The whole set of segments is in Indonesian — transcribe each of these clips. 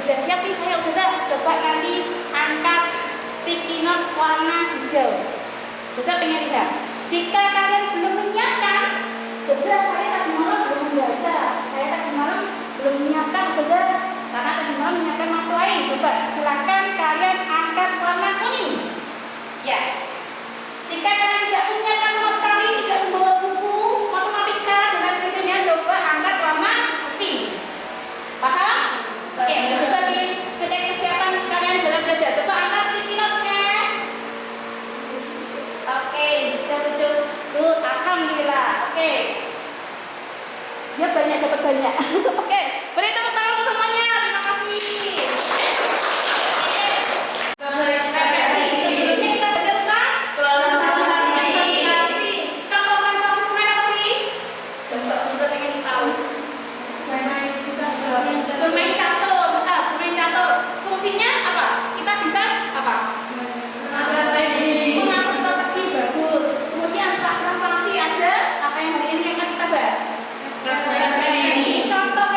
Sudah siap nih saya Ustazah, coba nanti angkat sticky note warna hijau. Ustazah pengen lihat. Jika kalian belum menyiapkan, Ustazah saya tadi malam belum membaca, saya tadi malam belum menyiapkan Ustazah, karena tadi malam menyiapkan waktu lain. Coba silakan kalian angkat warna kuning. Ya. Jika kalian tidak menyiapkan sama sekali, tidak membawa buku matematika dengan sebagainya, coba angkat warna pink. Paham? Oke, susah ngecek kesiapan kalian dalam belajar. Coba angkat sticky note-nya. Oke, bisa tujuh. Alhamdulillah. Oke. Ya banyak dapat banyak. Oke, beri tepuk tangan semuanya. Terima kasih. Fungsinya apa? Kita bisa apa? Mengatur strategi bagus. Kemudian setelah transparansi ada apa yang hari ini akan kita bahas? Contoh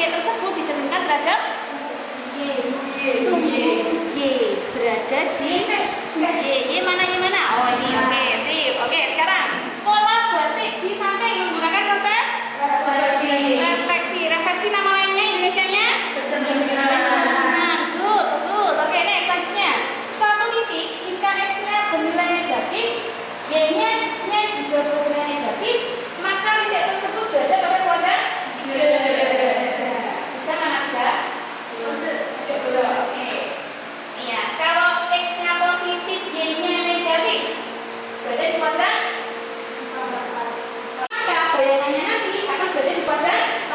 titik tersebut dicerminkan terhadap sumbu Y berada di Y mana Y mana? Oh ini, oke, sip. Oke, sekarang pola batik di samping menggunakan konsep refleksi nama lainnya Indonesianya bagus. Oke, next selanjutnya suatu titik jika X-nya bernilai negatif, Y-nya juga bernilai negatif, maka titik tersebut berada pada kuadran kita mana tidak? Oke. Iya, kalau X-nya positif, Y-nya negatif, berada di kuadran maka bayangannya nanti akan berada di kuadran 4.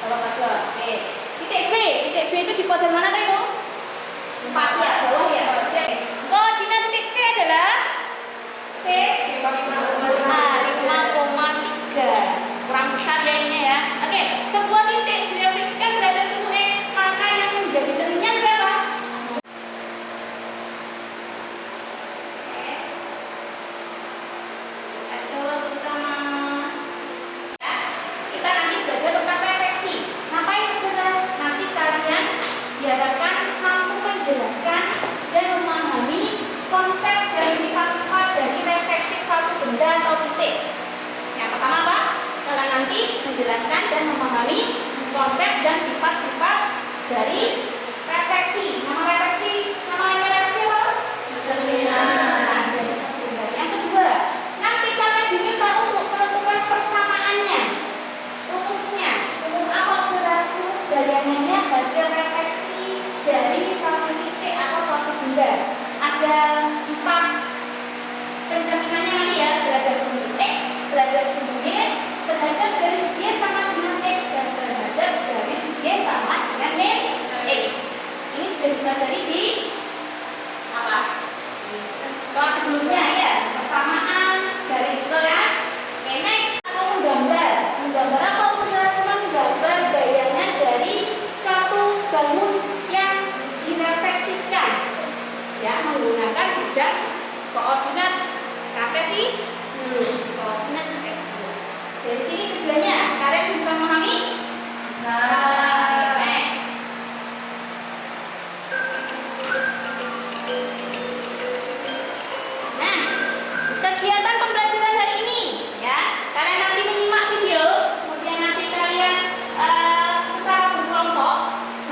Kalau oke. Titik B itu di kuadran mana itu? 4 ya, bawah ya. Koordinat titik C adalah C 5,3. Kurang besar ya ini ya. Oke, sebuah titik direfleksikan terhadap sumbu X, maka yang menjadi cerminnya siapa? Oke. Kita coba bersama. Ya, kita nanti belajar tentang refleksi. Ngapain saudara? Nanti kalian diharapkan mampu menjelaskan dan memahami konsep dan sifat-sifat dari refleksi suatu benda atau titik. Yang pertama apa? Kalian nanti menjelaskan dan memahami konsep dan sifat-sifat dari refleksi. Nama refleksi apa? Yang kedua, nanti kalian diminta untuk menentukan persamaannya, rumusnya. Rumus apa saudara? Rumus bayangannya hasil refleksi dari suatu titik atau suatu benda. Ada 4 pencerminannya nanti ya, terhadap sumbu X, terhadap sumbu Y, terhadap garis Y sama dengan X, dan terhadap garis Y sama dengan X. Ini sudah dipelajari di apa? Kelas sebelumnya ya, persamaan garis itu ya. Oke, next atau menggambar. Menggambar apa? Menggambar bayangan dari suatu bangun yang direfleksikan ya, menggunakan budak koordinat kartesius. Koordinat kartesius. Dari sini tujuannya kalian bisa memahami? Bisa. Next. Nah, kegiatan pembelajaran hari ini ya, kalian nanti menyimak video, kemudian nanti kalian secara berkelompok,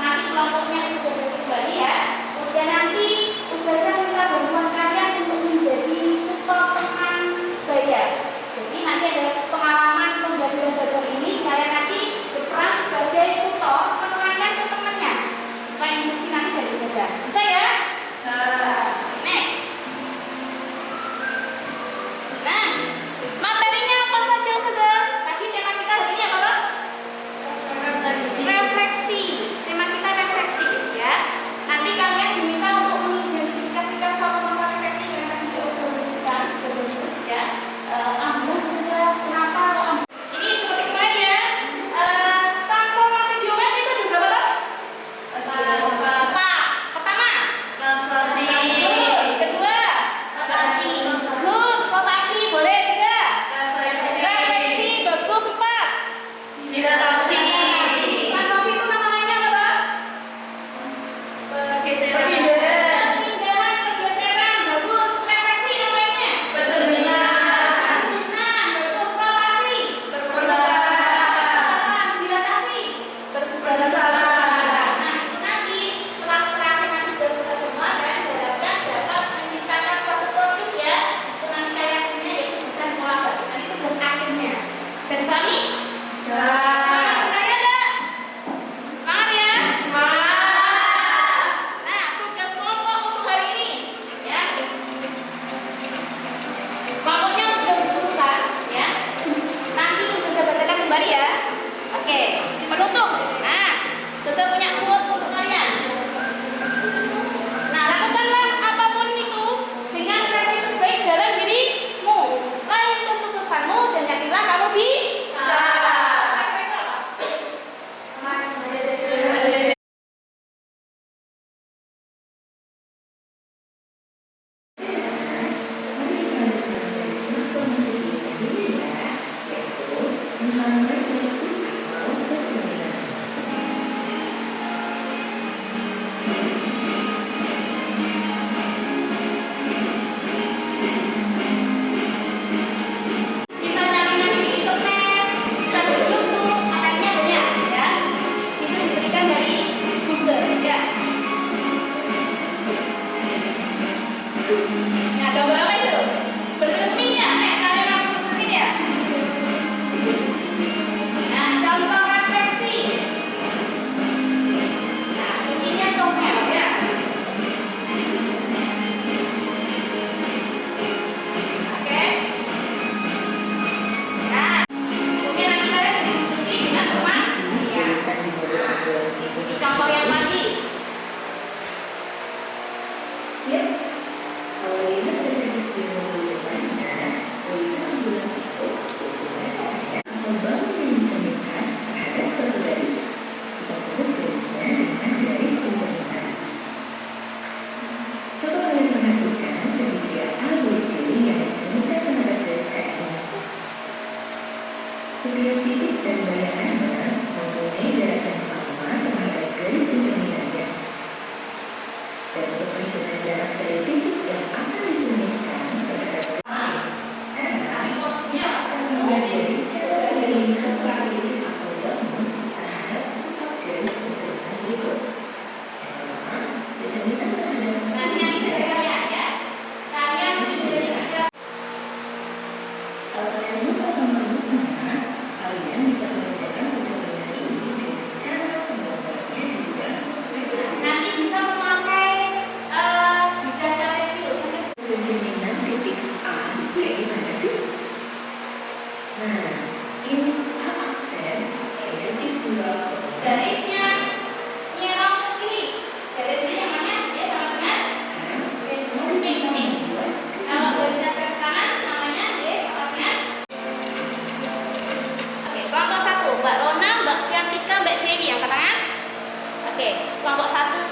nanti kelompoknya disebut kembali ya. Kemudian nanti ustazah minta bantuan kalian untuk menjadi tutor teman sebaya. Jadi nanti ada pengalaman pembelajaran ini, kalian nanti berperan sebagai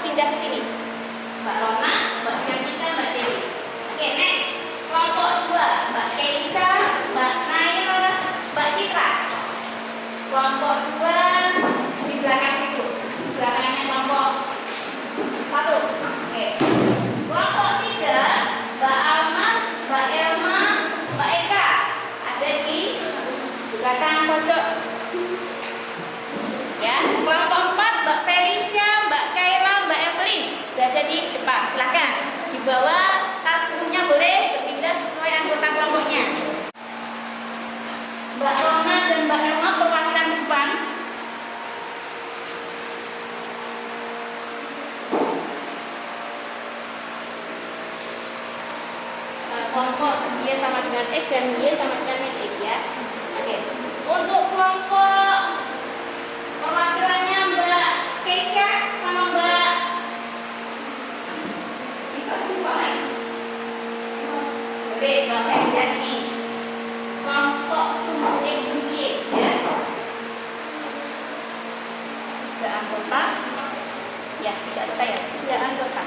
pindah ke sini. Mbak Rona, Mbak Yantika, Mbak Dewi. Oke, next. Kelompok 2, Mbak Keisha, Mbak Naila, Mbak Citra. Kelompok 2 di belakang itu. Belakangnya kelompok 1. Oke. Kelompok 3, Mbak Almas, Mbak Elma, Mbak Eka. Ada di belakang pojok. Ya, kelompok 4, Mbak Felicia, Mbak Kayla, Mbak Evelyn. Berada di depan. Silakan. Di bawah tas bukunya boleh berpindah sesuai anggota kelompoknya. Mbak Rona dan Mbak Elma perwakilan depan. Kelompok Y sama dengan X dan Y sama dengan X ya. Oke. Untuk kelompok perwakilannya Mbak Keisha sama Mbak boleh Mbak Keisha ini kelompok sumbu X Y ya. Tidak anggota ya, tidak anggota ya, tidak anggota.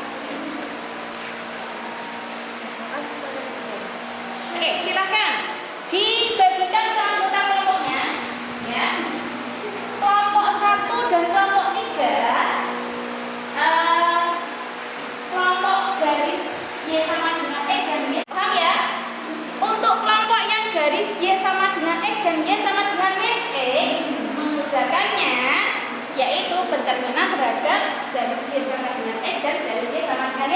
Oke, silakan dibagikan ke anggota kelompoknya ya. Kelompok 1 dan kelompok 3 kelompok garis Y sama dengan X dan Y. Paham ya? Untuk kelompok yang garis Y sama dengan X dan Y sama dengan X, mengerjakannya yaitu pencerminan terhadap garis Y sama dengan X dan garis Y sama dengan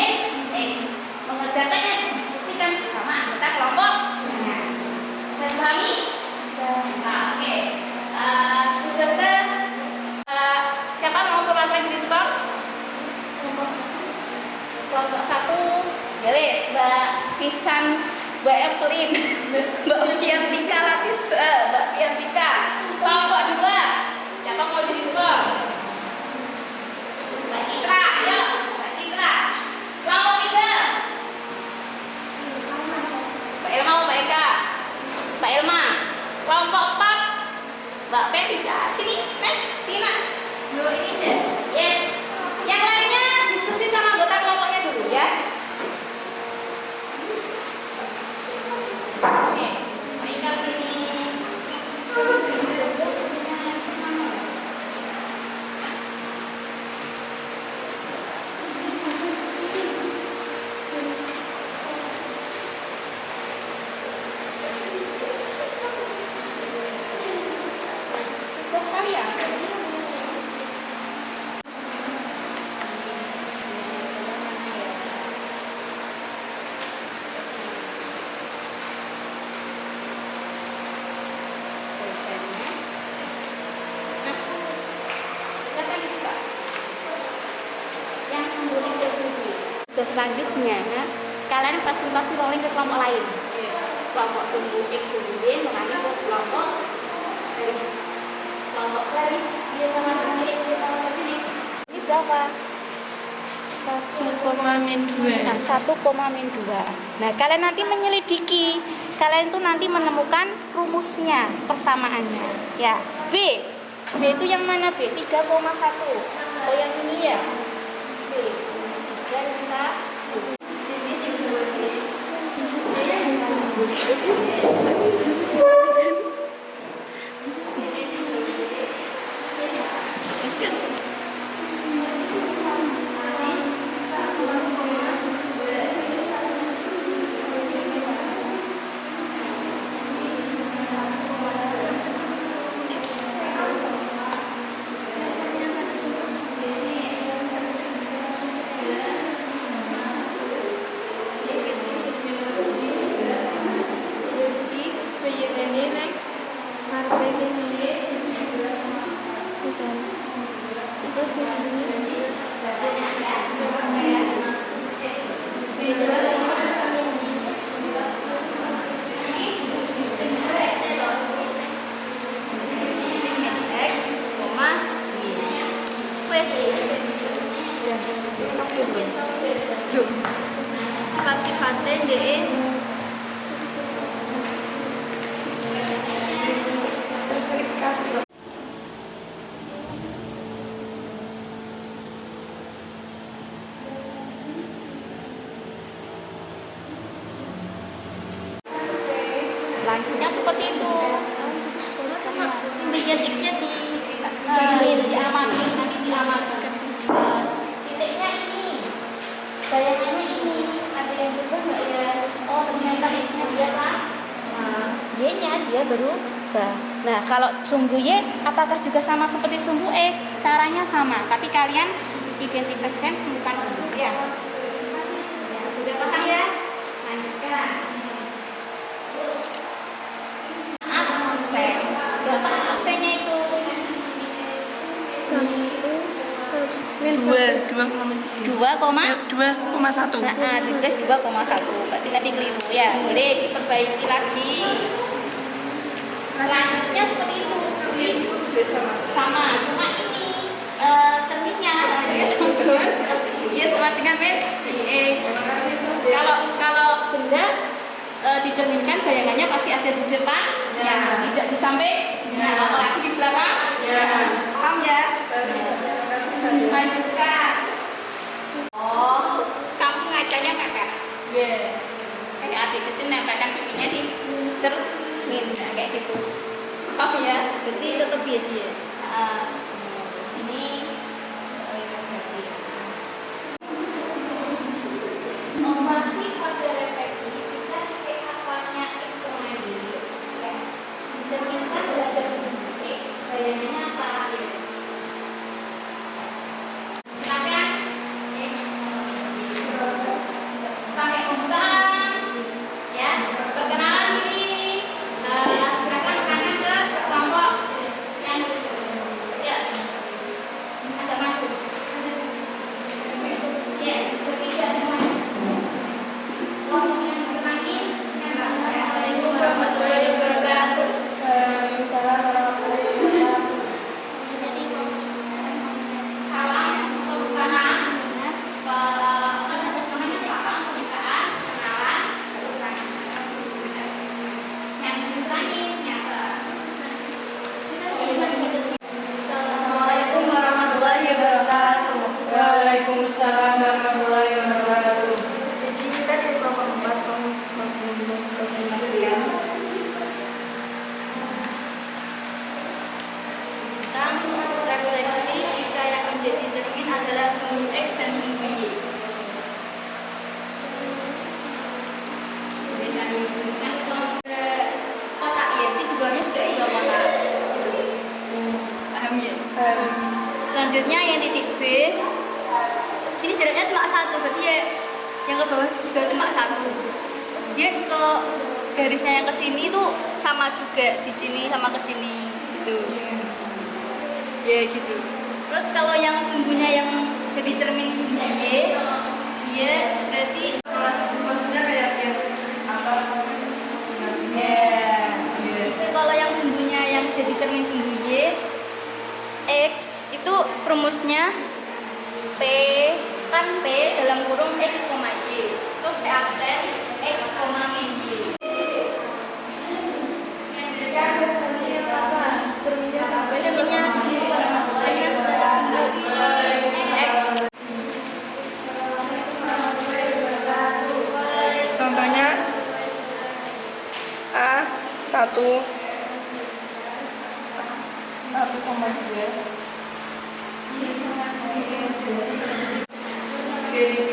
X. Mengerjakannya didiskusikan bersama anggota kelompok. Bisa dipahami? Bisa. Oke. Selesai. Siapa mau perwakilan diri tukang? Kelompok 1 boleh Mbak Pisan, Mbak Evelyn, Mbak Yantika Latis, Mbak Yantika. Kelompok 2 siapa mau jadi tukang? Mbak Citra, ya Mbak Citra. Kelompok 3 Mbak Elma, Mbak Eka, Mbak Elma. Kelompok 4 Mbak Fetisha. Sini, next, Tina. Yo, ini deh. Yes. Yang lainnya diskusi sama anggota kelompoknya dulu ya. Oke, Eka sini. Selanjutnya, kalian presentasi rolling ke kelompok lain. Kelompok sumbu X, sumbu Y, mengalami ke kelompok garis. Kelompok garis, dia sama dengan X, dia sama dengan ini. Ini berapa? 1,-2. Nah, 1,-2. Nah, kalian nanti menyelidiki. Kalian tuh nanti menemukan rumusnya, persamaannya. Ya, B. B itu yang mana B? 3,1. Oh, yang ini ya? B. Dan bisa sifat-sifatnya deh berubah. Nah, kalau sumbu Y apakah juga sama seperti sumbu X? Caranya sama, tapi kalian identifikasikan bukan sumbu ya. Ya, sudah paham ya? Lanjutkan. Absen. Berapa absennya itu? 2,1. Nah, ditulis 2,1. Berarti tadi keliru ya. Boleh diperbaiki lagi. Selanjutnya seperti itu. Sama. Cuma ini cerminnya dia sama dengan min X. Kalau benda dicerminkan bayangannya pasti ada di depan, ya, tidak di samping, apalagi di belakang. Paham ya? Lanjutkan. Oh, kamu ngacanya kakak? Iya. Kayak adik kecil nempelkan pipinya di cermin, kayak gitu. Paham ya? Berarti tetap ya dia. Ini operasi pada refleksi jika titik asalnya X, Y, ya, dicerminkan berdasar sumbu X, bayangannya apa? Silakan X pakai pembukaan ya, perkenalan diri. Silakan sekarang ke kelompok yang ya agak masuk. Ya, seperti itu ada masuk. Kelompok yang bermain. Assalamualaikum warahmatullahi wabarakatuh. Waalaikumsalam warahmatullahi wabarakatuh. Salam pembukaan. Assalamualaikum warahmatullahi wabarakatuh. Waalaikumsalam warahmatullahi wabarakatuh. Jadi kita di kelompok 4 presentasikan tentang refleksi jika yang menjadi cermin adalah sumbu X dan sumbu Y. Kotak Y di bawahnya juga tiga kotak. Paham ya? Selanjutnya yang titik B, sini jaraknya cuma 1, berarti ya yang ke bawah juga cuma 1. Dia ke garisnya yang ke sini tuh sama juga, di sini sama ke sini gitu. Ya gitu. Terus kalau yang sumbunya yang jadi cermin sumbu Y, dia berarti Maksudnya kayak yang atas ya. Itu kalau yang sumbunya yang jadi cermin sumbu Y, X itu rumusnya P, kan P dalam kurung X, Y. Terus P aksen X, min Y. Cerminnya sumbu cerminnya sebatas sumbu X. contohnya A1 1,2 garis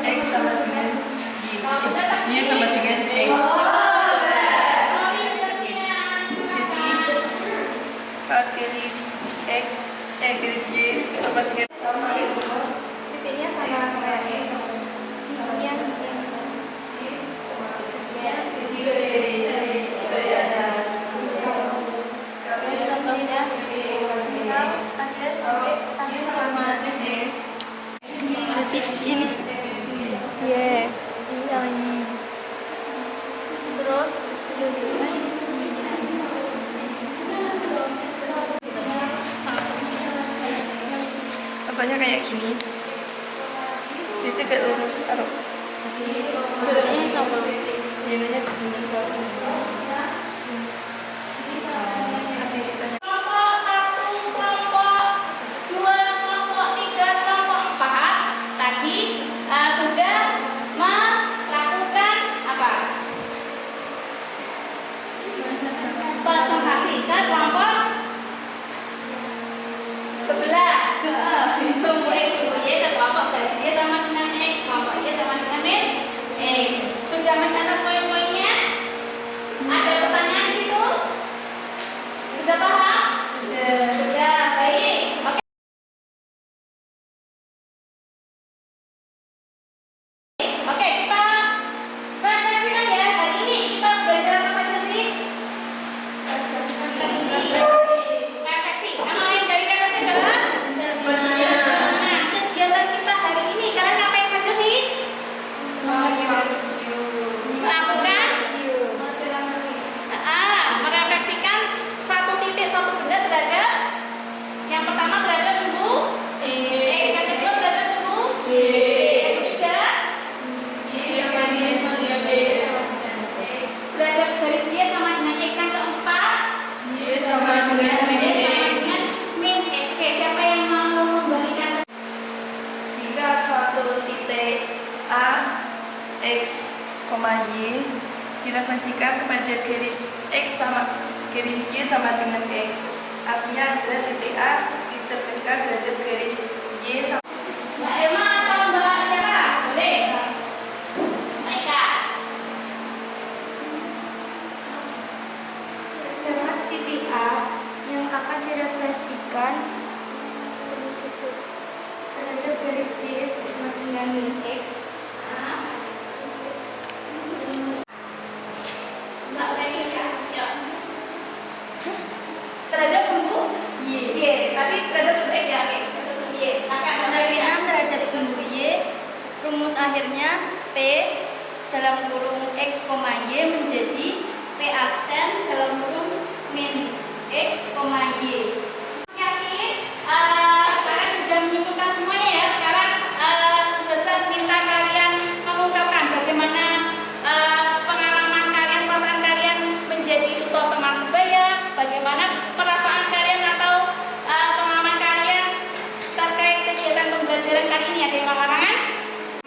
X sama dengan Y sama dengan X. Jadi saat garis X garis Y sama dengan titiknya sama kayak X. Yang contohnya misal ada sama X. Berarti ini Y ini sama Y. Terus contohnya kayak gini. Jadi agak lurus, taruh di sini. Jaraknya sama. Ininya di sini, baru di sini. Kelompok 1, kelompok 2, kelompok 3, kelompok 4 tadi sudah melakukan apa? Presentasi ke kelompok sebelah. Sumbu X, sumbu Y ke kelompok garis Y sama dengan X, kelompok Y sama dengan min X. Sudah mencatat poin-poinnya? X, Y direfleksikan kepada garis X sama garis Y sama dengan X. Artinya adalah titik A dicerminkan terhadap garis Y sama. Mbak Emma atau Mbak siapa? Boleh. Mbak Eka. Adalah titik A yang akan direfleksikan terhadap garis Y sama dengan X. Mbak Renisha. Ya. Terhadap sumbu Y. Y. Tapi terhadap sumbu X ya. Oke. Terhadap sumbu Y. Pengertian terhadap sumbu Y, rumus akhirnya P dalam kurung X, Y menjadi P aksen dalam kurung min X, Y. Yakin? Kalian sudah menyimpulkan semuanya ya. Sekarang Ustazah minta kalian mengungkapkan bagaimana pengalaman kalian, perasaan kalian menjadi tutor teman sebaya, bagaimana perasaan kalian atau pengalaman kalian terkait kegiatan pembelajaran kali ini. Ada yang mau karangan?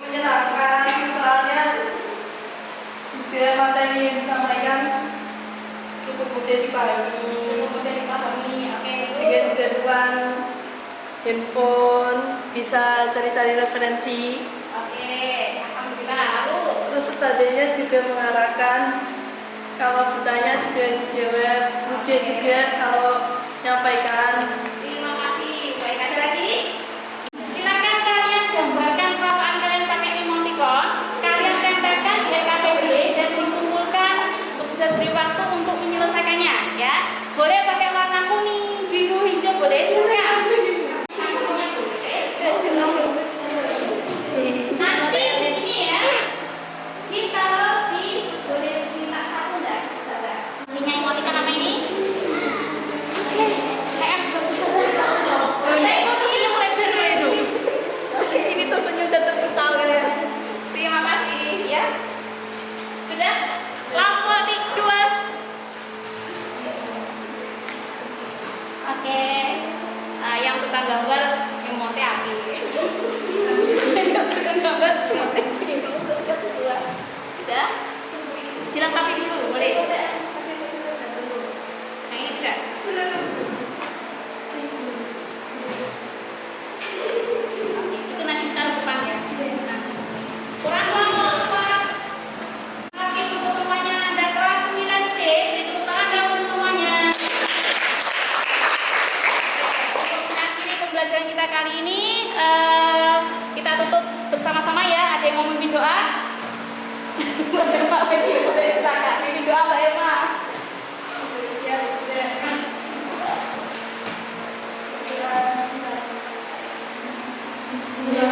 Menyenangkan, soalnya juga materi yang disampaikan cukup mudah dipahami. Mudah dipahami. Oke, Dengan bantuan handphone bisa cari-cari referensi. Oke, alhamdulillah. Lalu Terus ustadzanya juga mengarahkan, kalau bertanya juga dijawab, mudah juga kalau nyampaikan. terima kasih. Baik, ada lagi? Silakan kalian gambarkan perasaan kalian pakai emoticon. Kalian tempelkan di LKPD dan dikumpulkan. Ustazah beri waktu untuk menyelesaikannya, ya. Boleh pakai warna kuning, biru, hijau, boleh. Silakan. Nanti ini ya. Kita boleh minta satu enggak, Ustazah? Punya emoticon nama ini? Ini sosoknya udah terkenal ya. Terima kasih ya. Sudah? Lampu titik 2. Oke. Yang suka gambar emote api. Yang suka gambar emote api. Sudah? Dilengkapi dulu, boleh? Nah, ini sudah. Oke, itu nanti kita depan ya. Kurang lama. Terima kasih untuk semuanya. Dan kelas 9C, ditepuk tangan dahulu semuanya. Untuk mengakhiri pembelajaran kita kali ini, kita tutup bersama-sama ya. Ada yang mau memimpin doa? Mbak Emi, boleh silakan. Memimpin doa Mbak Emma. Ya